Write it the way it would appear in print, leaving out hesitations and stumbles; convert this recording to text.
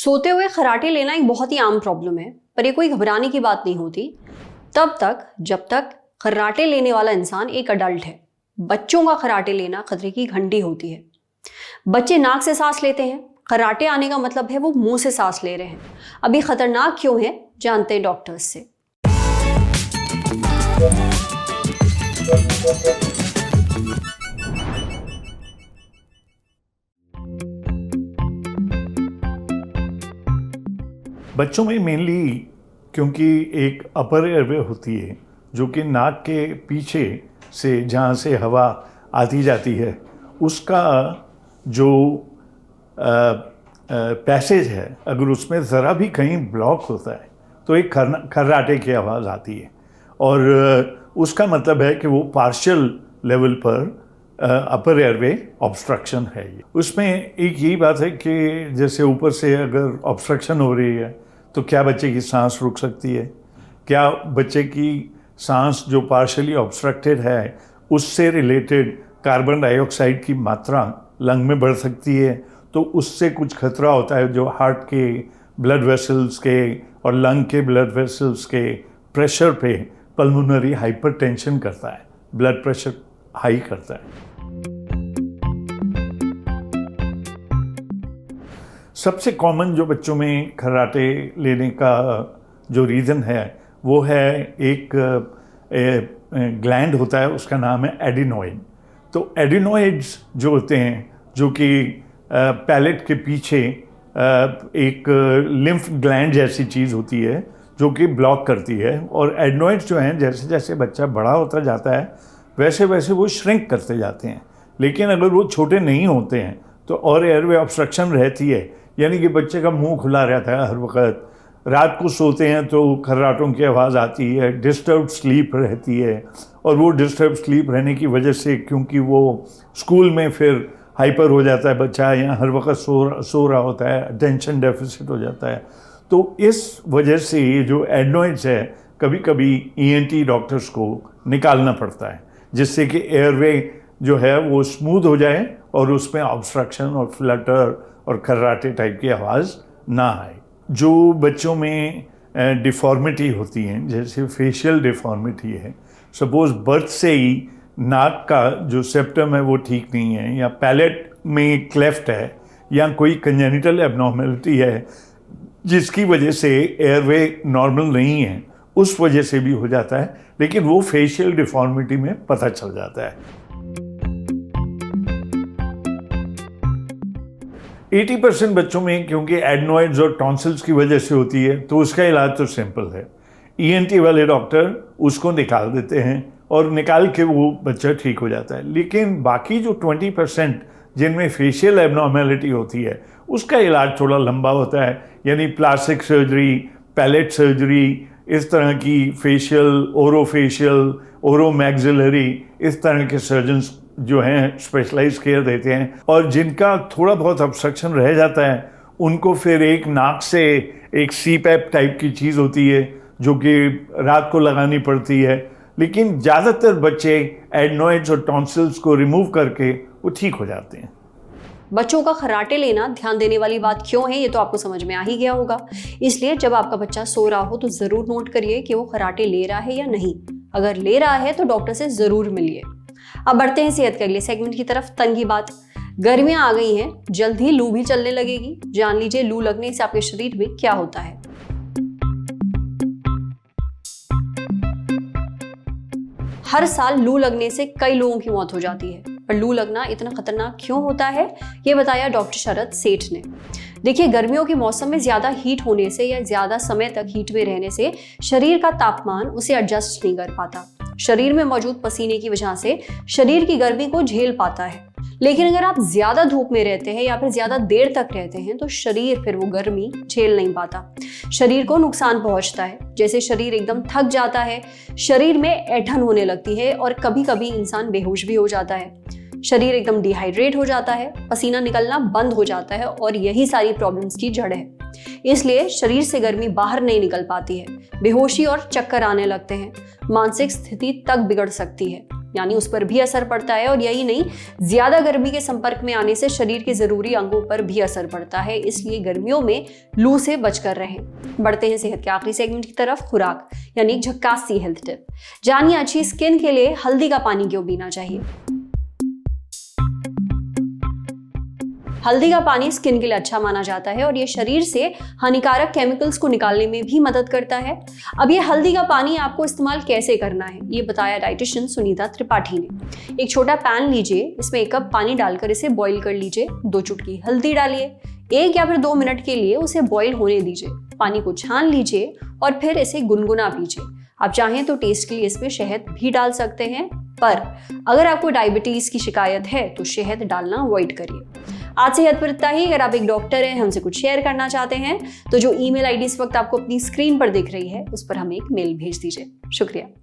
सोते हुए खर्राटे लेना एक बहुत ही आम प्रॉब्लम है, पर ये कोई घबराने की बात नहीं होती तब तक जब तक खर्राटे लेने वाला इंसान एक अडल्ट है। बच्चों का खर्राटे लेना खतरे की घंटी होती है। बच्चे नाक से सांस लेते हैं, खर्राटे आने का मतलब है वो मुंह से सांस ले रहे हैं। अभी खतरनाक क्यों है जानते हैं डॉक्टर्स से। बच्चों में मेनली क्योंकि एक अपर एयरवे होती है जो कि नाक के पीछे से जहाँ से हवा आती जाती है उसका जो पैसेज है, अगर उसमें ज़रा भी कहीं ब्लॉक होता है तो एक खर्राटे की आवाज़ आती है और उसका मतलब है कि वो पार्शियल लेवल पर अपर एयरवे ऑब्स्ट्रक्शन है। उसमें एक यही बात है कि जैसे ऊपर से अगर ऑब्स्ट्रक्शन हो रही है तो क्या बच्चे की सांस रुक सकती है, क्या बच्चे की सांस जो पार्शियली ऑब्स्ट्रक्टेड है उससे रिलेटेड कार्बन डाइऑक्साइड की मात्रा लंग में बढ़ सकती है, तो उससे कुछ खतरा होता है जो हार्ट के ब्लड वेसल्स के और लंग के ब्लड वेसल्स के प्रेशर पे पल्मोनरी हाइपरटेंशन करता है, ब्लड प्रेशर हाई करता है। सबसे कॉमन जो बच्चों में खर्राटे लेने का जो रीज़न है वो है एक ग्लैंड होता है, उसका नाम है एडिनॉइड। तो एडिनॉइड्स जो होते हैं जो कि पैलेट के पीछे एक लिम्फ ग्लैंड जैसी चीज़ होती है जो कि ब्लॉक करती है, और एडिनॉइड्स जो हैं जैसे जैसे बच्चा बड़ा होता जाता है वैसे वैसे वो श्रिंक करते जाते हैं। लेकिन अगर वो छोटे नहीं होते हैं तो और एयरवे ऑब्स्ट्रक्शन रहती है, यानी कि बच्चे का मुंह खुला रहता है हर वक्त, रात को सोते हैं तो खर्राटों की आवाज़ आती है, डिस्टर्ब्ड स्लीप रहती है, और वो डिस्टर्ब स्लीप रहने की वजह से क्योंकि वो स्कूल में फिर हाइपर हो जाता है बच्चा या हर वक्त सो रहा होता है, अटेंशन डेफिसिट हो जाता है, तो इस वजह से ये जो एडिनॉइड्स है कभी कभी ईएनटी डॉक्टर्स को निकालना पड़ता है जिससे कि एयरवे जो है वो स्मूथ हो जाए और उसमें ऑब्स्ट्रक्शन और फ्लटर और खर्राटे टाइप की आवाज़ ना आए। जो बच्चों में डिफॉर्मिटी होती हैं, जैसे फेशियल डिफॉर्मिटी है, सपोज बर्थ से ही नाक का जो सेप्टम है वो ठीक नहीं है, या पैलेट में क्लेफ्ट है, या कोई कंजेनिटल एबनॉर्मेलिटी है जिसकी वजह से एयरवे नॉर्मल नहीं है, उस वजह से भी हो जाता है, लेकिन वो फेशियल डिफॉर्मिटी में पता चल जाता है। 80% बच्चों में क्योंकि एडनॉइड्स और टॉन्सिल्स की वजह से होती है तो उसका इलाज तो सिंपल है, ईएनटी वाले डॉक्टर उसको निकाल देते हैं और निकाल के वो बच्चा ठीक हो जाता है। लेकिन बाकी जो 20% जिनमें फेशियल एबनॉर्मेलिटी होती है उसका इलाज थोड़ा लंबा होता है, यानी प्लास्टिक सर्जरी, पैलेट सर्जरी, इस तरह की फेशियल, ओरोफेशियल, ओरोमैक्सिलरी, इस तरह के सर्जन्स जो हैं स्पेशलाइज केयर देते हैं, और जिनका थोड़ा बहुत ऑब्स्ट्रक्शन रह जाता है उनको फिर एक नाक से एक सीपैप टाइप की चीज़ होती है जो कि रात को लगानी पड़ती है। लेकिन ज़्यादातर बच्चे एडनॉइड्स और टॉन्सिल्स को रिमूव करके वो ठीक हो जाते हैं। बच्चों का खर्राटे लेना ध्यान देने वाली बात क्यों है ये तो आपको समझ में आ ही गया होगा। इसलिए जब आपका बच्चा सो रहा हो तो जरूर नोट करिए कि वो खर्राटे ले रहा है या नहीं। अगर ले रहा है तो डॉक्टर से जरूर मिलिए। अब बढ़ते हैं सेहत के अगले सेगमेंट की तरफ। तन की बात, गर्मियां आ गई हैं, जल्द ही लू भी चलने लगेगी। जान लीजिए लू लगने से आपके शरीर में क्या होता है। हर साल लू लगने से कई लोगों की मौत हो जाती है, पर लू लगना इतना खतरनाक क्यों होता है ये बताया डॉक्टर शरद सेठ ने। देखिए, गर्मियों के मौसम में ज्यादा हीट होने से या ज्यादा समय तक हीट में रहने से शरीर का तापमान उसे एडजस्ट नहीं कर पाता। शरीर में मौजूद पसीने की वजह से शरीर की गर्मी को झेल पाता है। लेकिन अगर आप ज्यादा धूप में रहते हैं या फिर ज्यादा देर तक रहते हैं तो शरीर फिर वो गर्मी झेल नहीं पाता, शरीर को नुकसान पहुंचता है। जैसे शरीर एकदम थक जाता है, शरीर में ऐंठन होने लगती है और कभी कभी इंसान बेहोश भी हो जाता है। शरीर एकदम डिहाइड्रेट हो जाता है, पसीना निकलना बंद हो जाता है, और यही सारी प्रॉब्लम्स की जड़ है। इसलिए शरीर से गर्मी बाहर नहीं निकल पाती है, बेहोशी और चक्कर आने लगते हैं, मानसिक स्थिति तक बिगड़ सकती है। यानी उस पर भी असर पड़ता है। और यही नहीं, ज्यादा गर्मी के संपर्क में आने से शरीर के जरूरी अंगों पर भी असर पड़ता है, इसलिए गर्मियों में लू से बचकर रहें। बढ़ते हैं सेहत के आखिरी सेगमेंट की तरफ, खुराक यानी झक्कास सी हेल्थ टिप। जानिए अच्छी स्किन के लिए हल्दी का पानी क्यों पीना चाहिए। हल्दी का पानी स्किन के लिए अच्छा माना जाता है और ये शरीर से हानिकारक केमिकल्स को निकालने में भी मदद करता है। अब ये हल्दी का पानी आपको इस्तेमाल कैसे करना है, ये बताया डाइटिशियन सुनीता त्रिपाठी ने। एक छोटा पैन लीजिए, इसमें 1 कप पानी डालकर इसे बॉईल कर लीजिए। 2 चुटकी हल्दी डालिए, 1 या फिर 2 मिनट के लिए उसे बॉईल होने दीजिए। पानी को छान लीजिए और फिर इसे गुनगुना पीजिए। आप चाहें तो टेस्ट के लिए इसमें शहद भी डाल सकते हैं, पर अगर आपको डायबिटीज की शिकायत है तो शहद डालना अवॉइड करिए। आज सेहत पर इतना ही। अगर आप एक डॉक्टर हैं, हमसे कुछ शेयर करना चाहते हैं तो जो ईमेल आईडी इस वक्त आपको अपनी स्क्रीन पर दिख रही है उस पर हमें एक मेल भेज दीजिए। शुक्रिया।